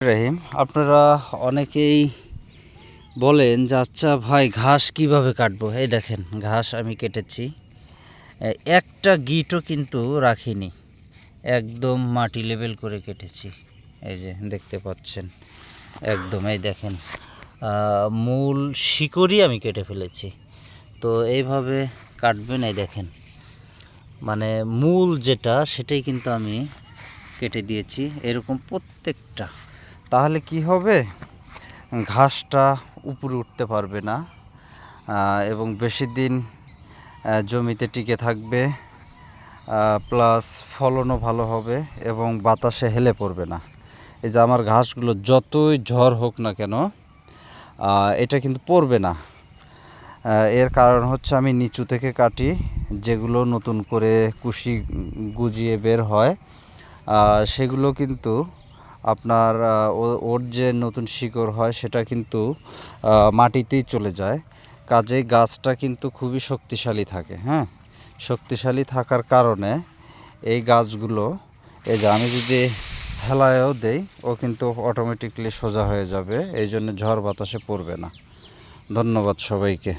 রহিম, আপনারা অনেকেই বলেন যে আচ্ছা ভাই ঘাস কিভাবে কাটবো। এই দেখেন ঘাস আমি কেটেছি, একটা গিটও কিন্তু রাখিনি, একদম মাটি লেভেল করে কেটেছি। এই যে দেখতে পাচ্ছেন একদম, এই দেখেন মূল শিকড়ই আমি কেটে ফেলেছি। তো এইভাবে কাটবেন, এই দেখেন মানে মূল যেটা সেটাই কিন্তু আমি কেটে দিয়েছি এরকম প্রত্যেকটা। তাহলে কি হবে, ঘাসটা উপরে উঠতে পারবে না এবং বেশি দিন জমিতে টিকে থাকবে, প্লাস ফলনও ভালো হবে এবং বাতাসে হেলে পড়বে না। এই যে আমার ঘাসগুলো যতই ঝড় হোক না কেন এটা কিন্তু পড়বে না। এর কারণ হচ্ছে আমি নিচু থেকে কাটি, যেগুলো নতুন করে কুশি গুজিয়ে বের হয় সেগুলো কিন্তু আপনার ওর যে নতুন শিকড় হয় সেটা কিন্তু মাটিতেই চলে যায়। কাজেই গাছটা কিন্তু খুবই শক্তিশালী থাকে। হ্যাঁ, শক্তিশালী থাকার কারণে এই গাছগুলো, এই যে আমি যদি হেলায়ও দেই ও কিন্তু অটোমেটিকলি সোজা হয়ে যাবে, এই জন্য ঝড় বাতাসে পড়বে না। ধন্যবাদ সবাইকে।